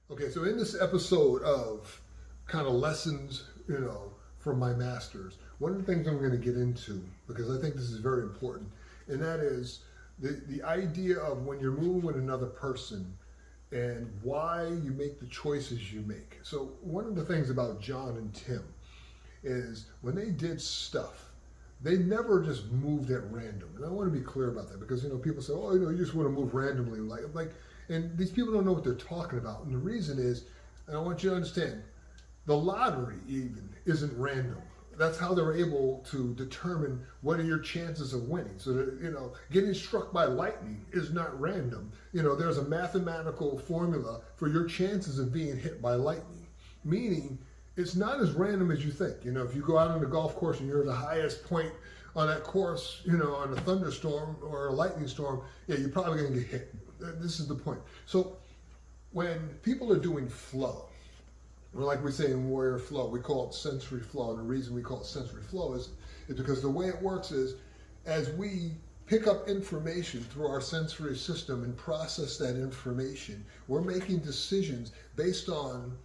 Okay, so in this episode of kind of lessons, from my masters, one of the things I'm going to get into, because I think this is very important, and that is the idea of when you're moving with another person and why you make the choices you make. So one of the things about John and Tim is when they did stuff, they never just moved at random. And I want to be clear about that because, people say, oh, you just want to move randomly. And these people don't know what they're talking about. And the reason is, and I want you to understand, the lottery even isn't random. That's how they're able to determine what are your chances of winning. So that, getting struck by lightning is not random. There's a mathematical formula for your chances of being hit by lightning, meaning it's not as random as you think. If you go out on the golf course and you're the highest point on that course, on a thunderstorm or a lightning storm, you're probably going to get hit. This is the point. So when people are doing flow, or like we say in warrior flow, we call it sensory flow. And the reason we call it sensory flow is because the way it works is as we pick up information through our sensory system and process that information, we're making decisions based on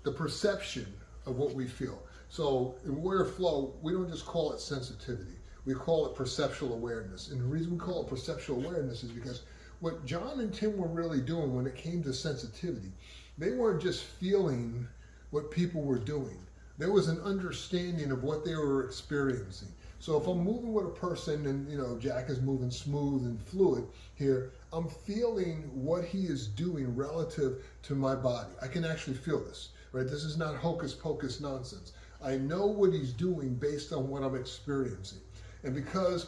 the perception of what we feel. So in warrior flow, we don't just call it sensitivity. We call it perceptual awareness. And the reason we call it perceptual awareness is because what John and Tim were really doing when it came to sensitivity, they weren't just feeling what people were doing. There was an understanding of what they were experiencing. So if I'm moving with a person and, Jack is moving smooth and fluid here, I'm feeling what he is doing relative to my body. I can actually feel this, right? This is not hocus pocus nonsense. I know what he's doing based on what I'm experiencing. And because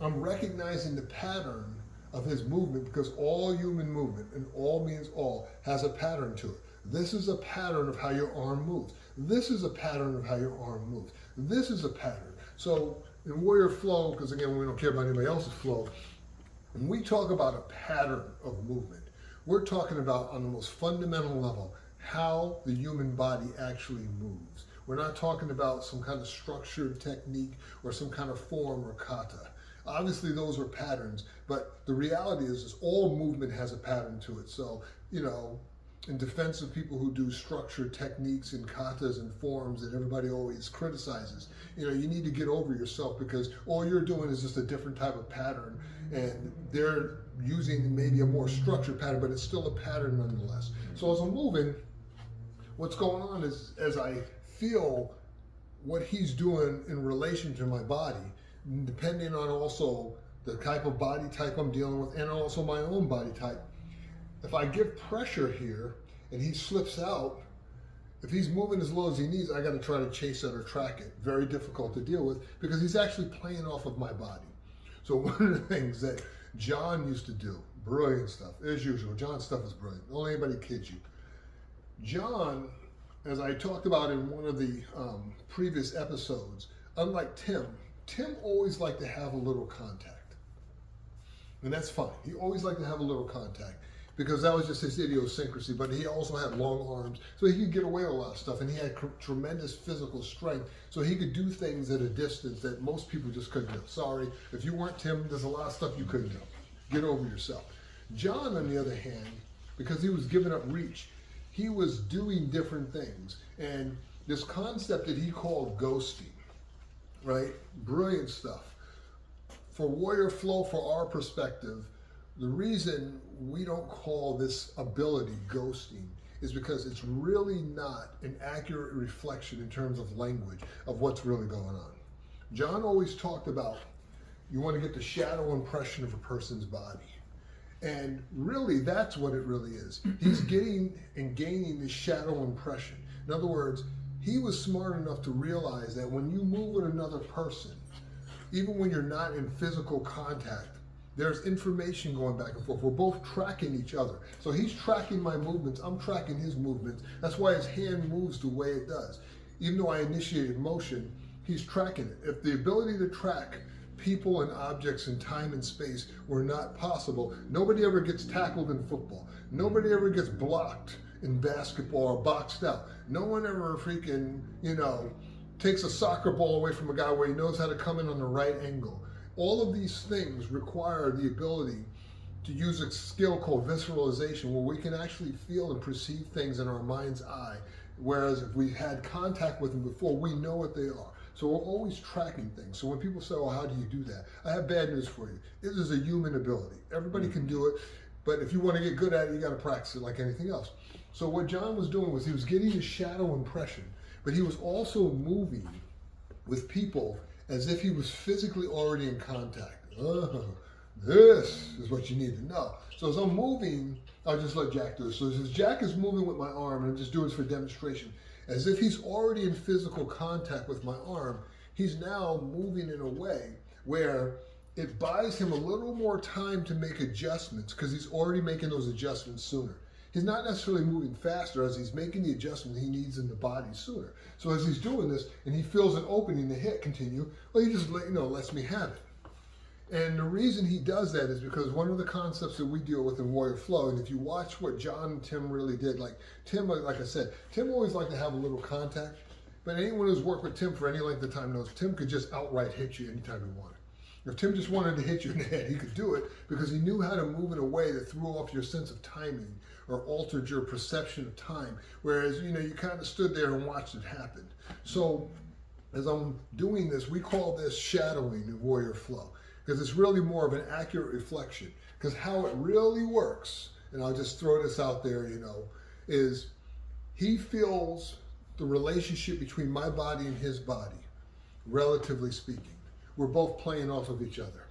I'm recognizing the pattern of his movement, because all human movement, and all means all, has a pattern to it. This is a pattern of how your arm moves. This is a pattern of how your arm moves. This is a pattern. So in warrior flow, because again, we don't care about anybody else's flow, when we talk about a pattern of movement, we're talking about on the most fundamental level how the human body actually moves. We're not talking about some kind of structured technique or some kind of form or kata. Obviously, those are patterns, but the reality is all movement has a pattern to it. So, in defense of people who do structured techniques and katas and forms that everybody always criticizes, you need to get over yourself because all you're doing is just a different type of pattern and they're using maybe a more structured pattern, but it's still a pattern nonetheless. So as I'm moving, what's going on is as I feel what he's doing in relation to my body, depending on also the type of body type I'm dealing with and also my own body type. If I give pressure here and he slips out, if he's moving as low as he needs, I got to try to chase it or track it. Very difficult to deal with because he's actually playing off of my body. So one of the things that John used to do, brilliant stuff, as usual, John's stuff is brilliant. Don't let anybody kid you. John, as I talked about in one of the previous episodes, unlike Tim always liked to have a little contact. And that's fine. He always liked to have a little contact because that was just his idiosyncrasy, but he also had long arms, so he could get away with a lot of stuff, and he had tremendous physical strength, so he could do things at a distance that most people just couldn't do. Sorry, if you weren't Tim, there's a lot of stuff you couldn't do. Get over yourself. John, on the other hand, because he was giving up reach, he was doing different things, and this concept that he called ghosting, right? Brilliant stuff. For warrior flow, for our perspective, the reason we don't call this ability ghosting is because it's really not an accurate reflection in terms of language of what's really going on. John always talked about you want to get the shadow impression of a person's body. And really, that's what it really is. He's getting and gaining this shadow impression. In other words, he was smart enough to realize that when you move with another person, even when you're not in physical contact, there's information going back and forth. We're both tracking each other. So he's tracking my movements, I'm tracking his movements. That's why his hand moves the way it does. Even though I initiated motion, he's tracking it. If the ability to track people and objects in time and space were not possible, nobody ever gets tackled in football. Nobody ever gets blocked in basketball or boxed out. No one ever freaking, takes a soccer ball away from a guy where he knows how to come in on the right angle. All of these things require the ability to use a skill called visceralization, where we can actually feel and perceive things in our mind's eye. Whereas if we had contact with them before, we know what they are. So we're always tracking things. So when people say, "Oh, how do you do that?" I have bad news for you. It is a human ability. Everybody can do it, but if you want to get good at it, you got to practice it like anything else. So what John was doing was he was getting a shadow impression, but he was also moving with people as if he was physically already in contact. This is what you need to know. So as I'm moving, I'll just let Jack do it. So as Jack is moving with my arm, and I'm just doing this for demonstration, as if he's already in physical contact with my arm, he's now moving in a way where it buys him a little more time to make adjustments because he's already making those adjustments sooner. He's not necessarily moving faster as he's making the adjustment he needs in the body sooner. So as he's doing this and he feels an opening to hit continue, well, he just lets me have it. And the reason he does that is because one of the concepts that we deal with in Warrior Flow, and if you watch what John and Tim really did, like Tim, like I said, Tim always liked to have a little contact, but anyone who's worked with Tim for any length of time knows Tim could just outright hit you anytime he wanted. If Tim just wanted to hit you in the head, he could do it because he knew how to move in a way that threw off your sense of timing or altered your perception of time. Whereas, you kind of stood there and watched it happen. So as I'm doing this, we call this shadowing in Warrior Flow, because it's really more of an accurate reflection. Because how it really works, and I'll just throw this out there, is he feels the relationship between my body and his body, relatively speaking. We're both playing off of each other.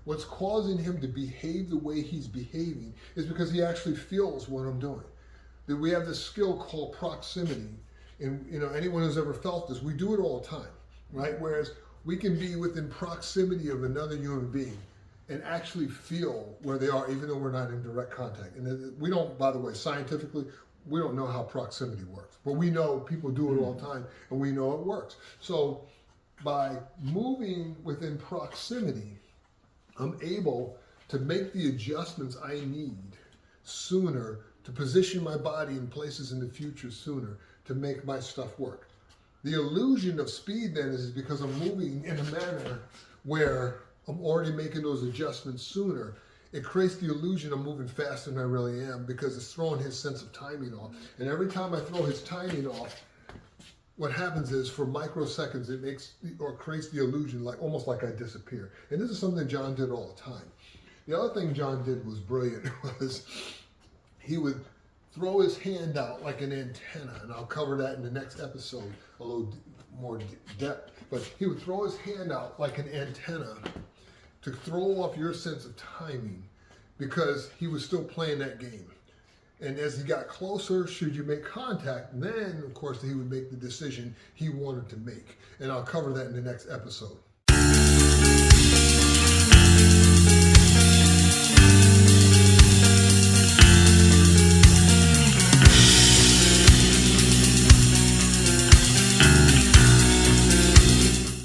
What's causing him to behave the way he's behaving is because he actually feels what I'm doing. That we have this skill called proximity. And anyone who's ever felt this, we do it all the time, right? Whereas we can be within proximity of another human being and actually feel where they are, even though we're not in direct contact. And we don't, by the way, scientifically, we don't know how proximity works, but we know people do it all the time and we know it works. So by moving within proximity, I'm able to make the adjustments I need sooner, to position my body in places in the future sooner, to make my stuff work. The illusion of speed then is because I'm moving in a manner where I'm already making those adjustments sooner. It creates the illusion I'm moving faster than I really am because it's throwing his sense of timing off. And every time I throw his timing off, what happens is for microseconds, it makes or creates the illusion almost like I disappear. And this is something John did all the time. The other thing John did was brilliant, was he would throw his hand out like an antenna, and I'll cover that in the next episode, a little more depth, but he would throw his hand out like an antenna to throw off your sense of timing because he was still playing that game. And as he got closer, should you make contact, then of course he would make the decision he wanted to make. And I'll cover that in the next episode.